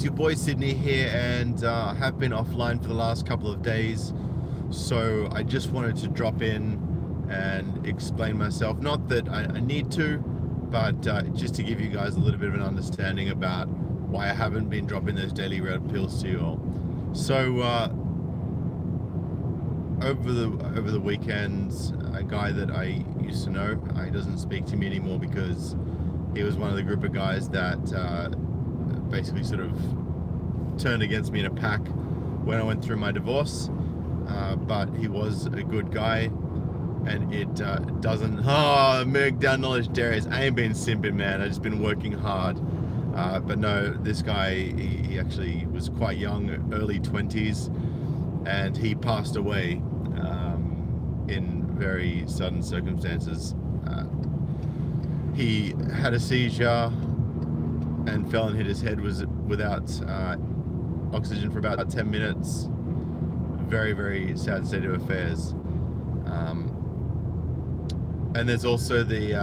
your boy Sydney here, and I have been offline for the last couple of days, so I just wanted to drop in and explain myself. Not that I need to, but just to give you guys a little bit of an understanding about why I haven't been dropping those daily red pills to you all. So over the weekend, a guy that I used to know, he doesn't speak to me anymore because he was one of the group of guys that basically sort of turned against me in a pack when I went through my divorce, but he was a good guy, and it doesn't, Meg down knowledge Darius, I ain't been simping, man. I just been working hard, but no, this guy, he actually was quite young, early 20s, and he passed away in very sudden circumstances. He had a seizure and fell and hit his head, was without oxygen for about 10 minutes. Very, very sad state of affairs. And there's also the,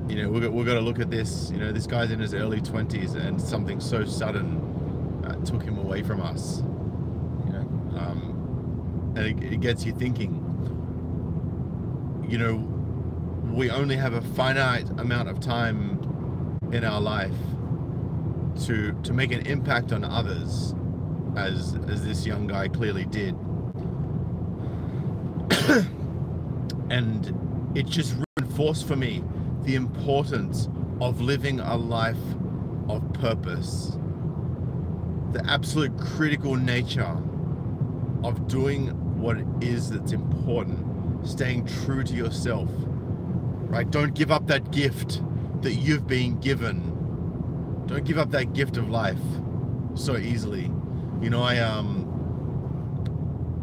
we've got to look at this. This guy's in his early 20s, and something so sudden took him away from us. And it gets you thinking. We only have a finite amount of time in our life to make an impact on others, as this young guy clearly did. And it just reinforced for me the importance of living a life of purpose, the absolute critical nature of doing what it is that's important, staying true to yourself, right? Don't give up that gift that you've been given. Don't give up that gift of life so easily.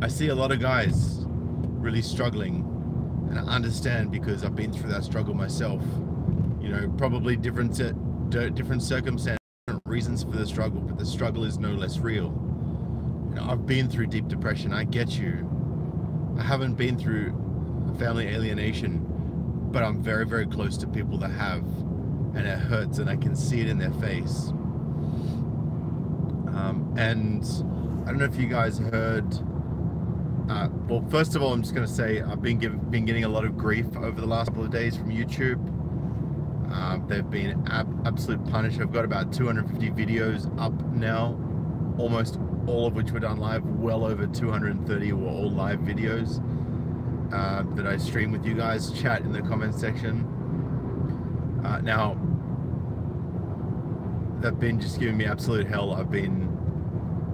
I see a lot of guys really struggling, and I understand because I've been through that struggle myself. Probably different circumstances, different reasons for the struggle, but the struggle is no less real. I've been through deep depression. I get you. I haven't been through family alienation, but I'm very, very close to people that have, and it hurts, and I can see it in their face. And I don't know if you guys heard. Well, first of all, I'm just going to say I've been getting a lot of grief over the last couple of days from YouTube. They've been absolute punish. I've got about 250 videos up now, almost all of which were done live. Well over 230 were all live videos that I stream with you guys. Chat in the comments section. Now, they've been just giving me absolute hell. I've been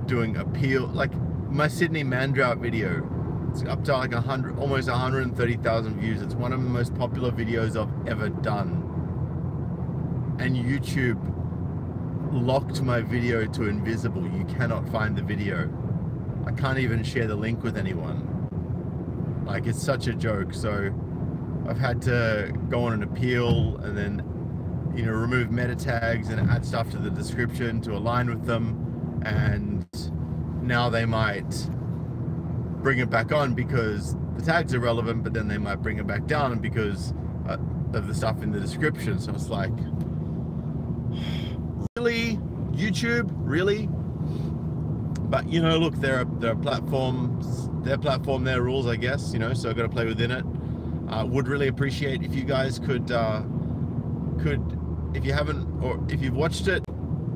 doing appeal, like my Sydney man drought video. It's up to like almost 130,000 views. It's one of the most popular videos I've ever done. And YouTube locked my video to invisible. You cannot find the video. I can't even share the link with anyone. Like, it's such a joke. So I've had to go on an appeal and then, remove meta tags and add stuff to the description to align with them. And now they might bring it back on because the tags are relevant, but then they might bring it back down because of the stuff in the description. So it's like, really, YouTube, really? But look, there are platforms, their platform, their rules, I guess. So I've got to play within it. Would really appreciate if you guys could, if you haven't, or if you've watched it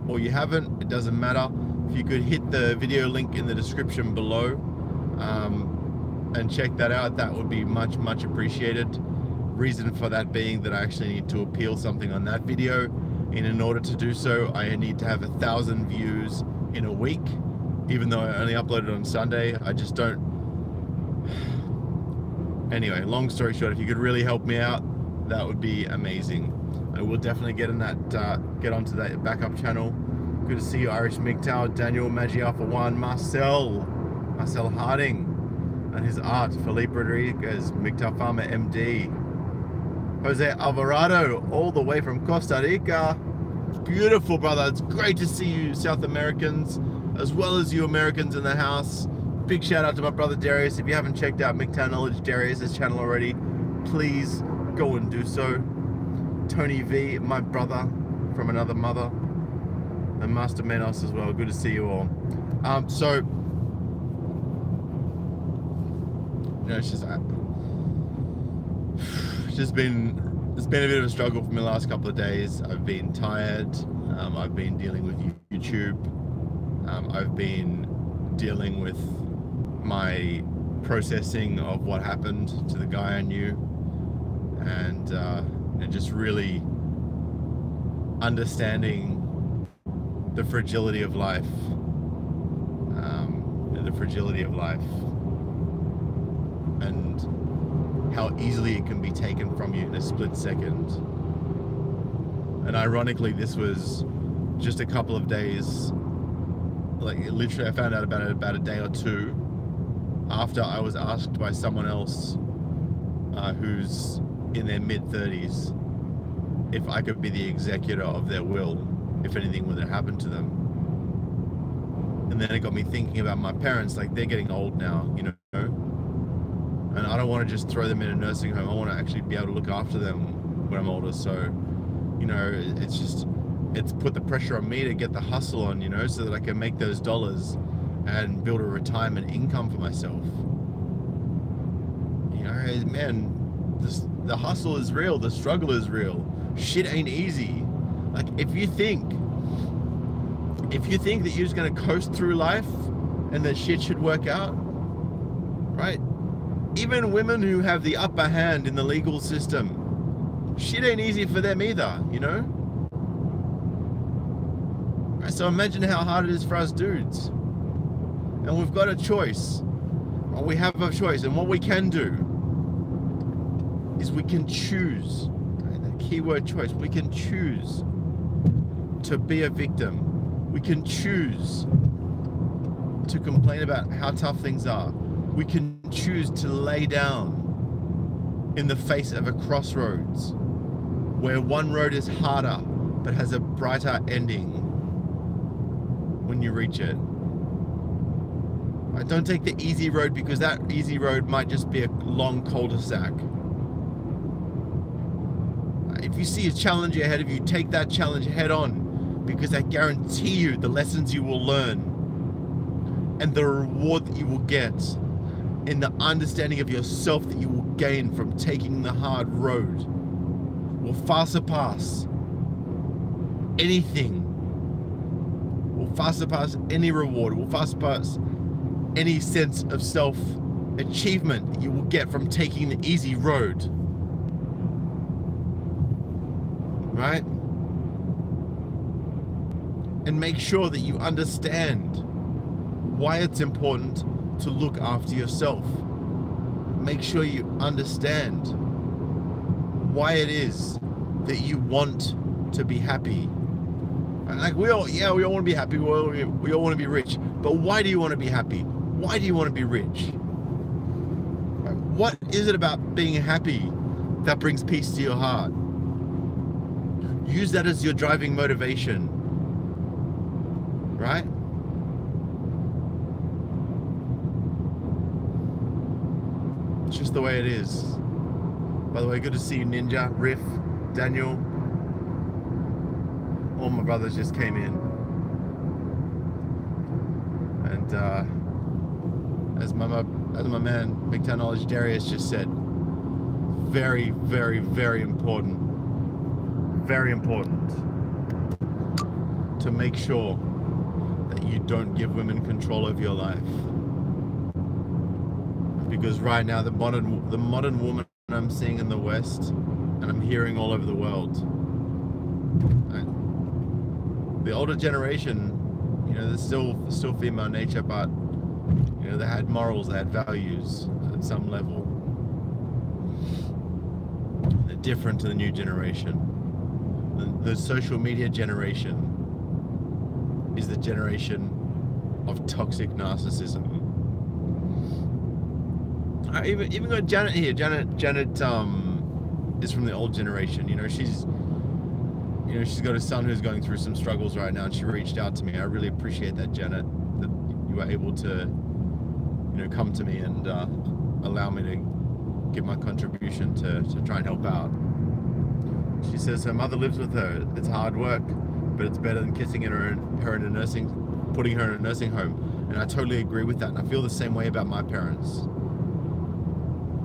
or you haven't, it doesn't matter. If you could hit the video link in the description below and check that out, that would be much, much appreciated. Reason for that being that I actually need to appeal something on that video. And in order to do so, I need to have 1,000 views in a week. Even though I only uploaded on Sunday, I just don't. Anyway, long story short, if you could really help me out, that would be amazing. I will definitely get onto that backup channel. Good to see you, Irish MGTOW, Daniel, Magi Alpha One, Marcel Harding, and his art, Felipe Rodriguez, MGTOW Farmer MD, Jose Alvarado, all the way from Costa Rica. Beautiful, brother. It's great to see you, South Americans, as well as you Americans in the house. Big shout out to my brother Darius. If you haven't checked out MGTOW Knowledge Darius' channel already, please go and do so. Tony V, my brother from another mother. And Master Menos as well. Good to see you all. So, it's it's been a bit of a struggle for me the last couple of days. I've been tired. I've been dealing with YouTube. I've been dealing with my processing of what happened to the guy I knew, and just really understanding the fragility of life, and how easily it can be taken from you in a split second. And ironically, this was just a couple of days, like literally I found out about it about a day or two after I was asked by someone else who's in their mid-30s if I could be the executor of their will if anything were to happen to them. And then it got me thinking about my parents. Like, they're getting old now, you know, and I don't want to just throw them in a nursing home. I want to actually be able to look after them when I'm older. So, you know, it's put the pressure on me to get the hustle on, you know, so that I can make those dollars and build a retirement income for myself. You know, man, the hustle is real. The struggle is real. Shit ain't easy. Like, if you think that you're just gonna coast through life and that shit should work out, right? Even women who have the upper hand in the legal system, shit ain't easy for them either, you know? Right, so imagine how hard it is for us dudes. And we've got a choice. Well, we have a choice, and what we can do is we can choose. Right? The keyword choice. We can choose to be a victim. We can choose to complain about how tough things are. We can choose to lay down in the face of a crossroads where one road is harder but has a brighter ending when you reach it. Right? Don't take the easy road, because that easy road might just be a long cul-de-sac. If you see a challenge ahead of you, take that challenge head on, because I guarantee you the lessons you will learn and the reward that you will get in the understanding of yourself that you will gain from taking the hard road will far surpass anything, will far surpass any reward, will far surpass any sense of self-achievement that you will get from taking the easy road. Right? And make sure that you understand why it's important to look after yourself. Make sure you understand why it is that you want to be happy. Like, we all want to be happy. We all want to be rich. But why do you want to be happy? Why do you want to be rich? What is it about being happy that brings peace to your heart? Use that as your driving motivation, right? It's just the way it is. By the way, good to see you, Ninja, Riff, Daniel. All my brothers just came in. And as my man, Big Town Knowledge Darius just said, very, very, very important. Very important to make sure that you don't give women control over your life, because right now the modern woman I'm seeing in the West, and I'm hearing all over the world, right? The older generation, you know, there's still female nature, but you know, they had morals, they had values at some level. They're different to the new generation. The social media generation is the generation of toxic narcissism. I even got Janet here. Janet is from the old generation. You know, she's got a son who's going through some struggles right now, and she reached out to me. I really appreciate that, Janet, that you were able to, you know, come to me and allow me to give my contribution to try and help out. She says her mother lives with her. It's hard work. but it's better than kissing her in a nursing, putting her in a nursing home. And I totally agree with that. And I feel the same way about my parents.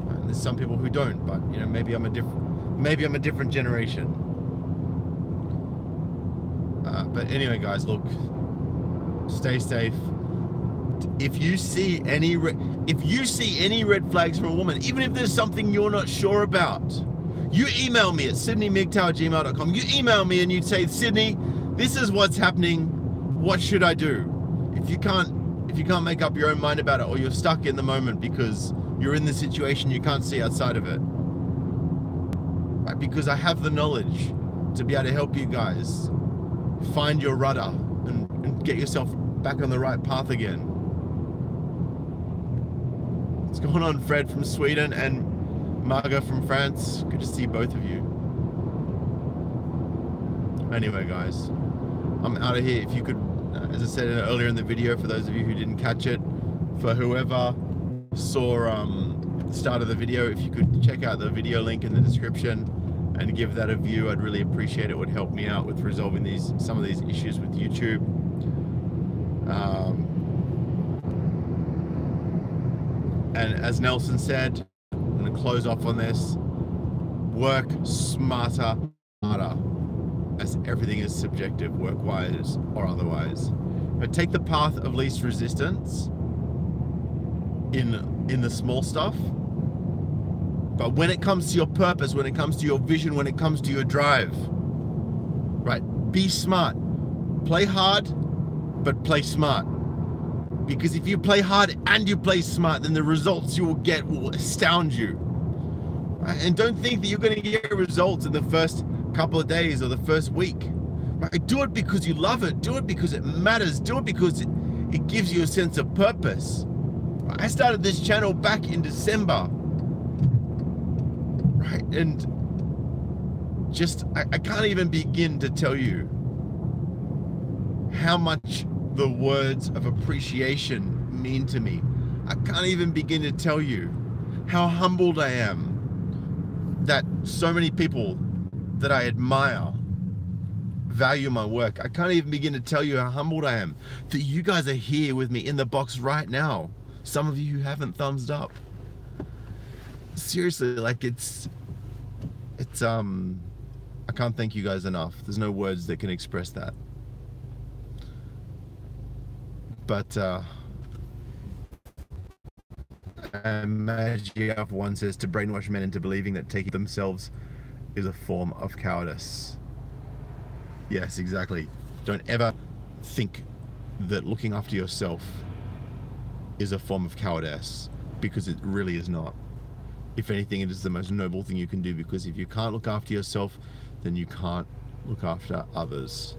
And there's some people who don't, but you know, maybe I'm a different generation. But anyway, guys, look, stay safe. If you see any red flags from a woman, even if there's something you're not sure about, you email me at sydneymigtow@gmail.com. You email me and you say, Sydney, this is what's happening. What should I do? If you can't make up your own mind about it, or you're stuck in the moment because you're in the situation, you can't see outside of it. Right? Because I have the knowledge to be able to help you guys find your rudder and get yourself back on the right path again. What's going on, Fred from Sweden and Margot from France? Good to see both of you. Anyway, guys, I'm out of here. If you could, as I said earlier in the video, for those of you who didn't catch it, for whoever saw the start of the video, if you could check out the video link in the description and give that a view, I'd really appreciate it. It would help me out with resolving some of these issues with YouTube. And as Nelson said, I'm going to close off on this. Work smarter, harder, as everything is subjective, work-wise or otherwise. But take the path of least resistance in the small stuff. But when it comes to your purpose, when it comes to your vision, when it comes to your drive, right, be smart. Play hard, but play smart. Because if you play hard and you play smart, then the results you will get will astound you. Right? And don't think that you're going to get results in the first couple of days or the first week. Right? Do it because you love it. Do it because it matters. Do it because it gives you a sense of purpose. I started this channel back in December. Right? And just, I can't even begin to tell you how much the words of appreciation mean to me. I can't even begin to tell you how humbled I am that so many people that I admire value my work. I can't even begin to tell you how humbled I am that you guys are here with me in the box right now. Some of you who haven't thumbs up. Seriously, like it's I can't thank you guys enough. There's no words that can express that. But Magiev one says, to brainwash men into believing that taking themselves is a form of cowardice. Yes, exactly. Don't ever think that looking after yourself is a form of cowardice, because it really is not. If anything, it is the most noble thing you can do, because if you can't look after yourself, then you can't look after others.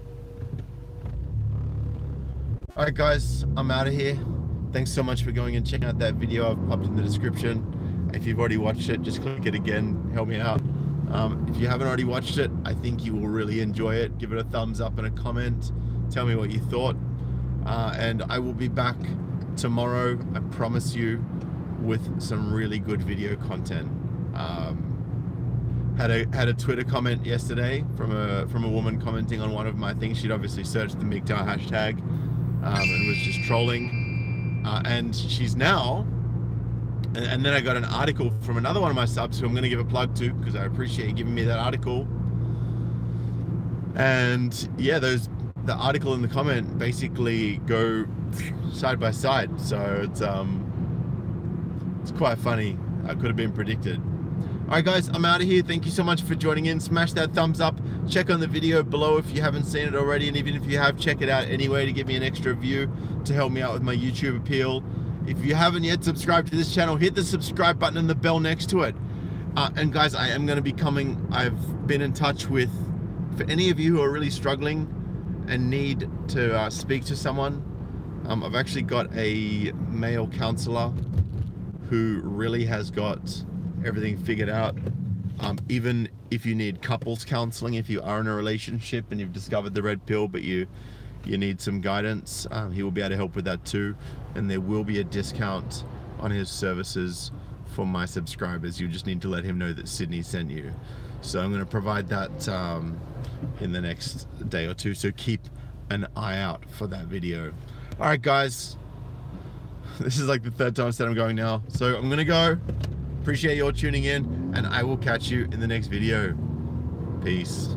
Alright guys, I'm out of here. Thanks so much for going and checking out that video I've popped in the description. If you've already watched it, just click it again, help me out. If you haven't already watched it, I think you will really enjoy it. Give it a thumbs up and a comment. Tell me what you thought. And I will be back tomorrow, I promise you, with some really good video content. Had a Twitter comment yesterday from a woman commenting on one of my things. She'd obviously searched the MGTOW hashtag and was just trolling. And she's now, and then I got an article from another one of my subs who I'm going to give a plug to, because I appreciate you giving me that article. And yeah, the article and the comment basically go side by side, so it's quite funny. I could have been predicted. Alright guys, I'm out of here. Thank you so much for joining in. Smash that thumbs up. Check on the video below if you haven't seen it already, and even if you have, check it out anyway to give me an extra view to help me out with my YouTube appeal. If you haven't yet subscribed to this channel, hit the subscribe button and the bell next to it. And guys, I am going to be coming, I've been in touch with, for any of you who are really struggling and need to speak to someone, I've actually got a male counselor who really has got everything figured out. Even if you need couples counseling, if you are in a relationship and you've discovered the red pill but you need some guidance, he will be able to help with that too. And there will be a discount on his services for my subscribers. You just need to let him know that Sydney sent you. So I'm going to provide that in the next day or two. So keep an eye out for that video. All right, guys. This is like the third time I said I'm going now. So I'm going to go. Appreciate you all tuning in, and I will catch you in the next video. Peace.